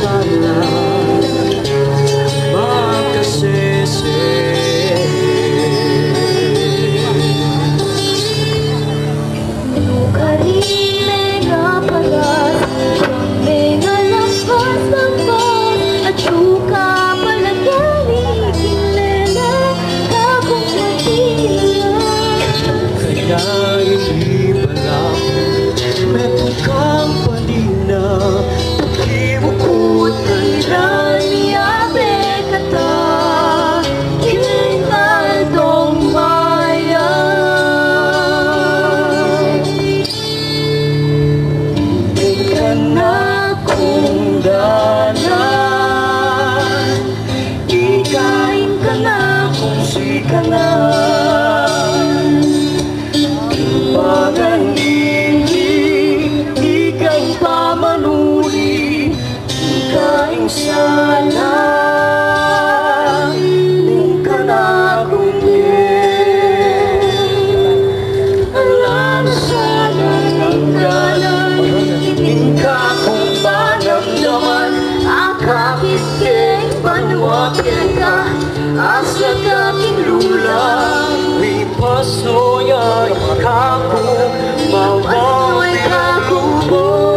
sana magkasisi. Kaya hindi pala meron kang panina pagkibukod na nilaniyabe kata kinaldong bayan. Ikaw na kung dalan, ikain ka na kung sika na. Sana din ka na kumit, alam sana ng galang, din ka kung panamdaman, akakisking panuwakin ka, asya kaking lula, ipasoya ikaku, mawawin ako mo.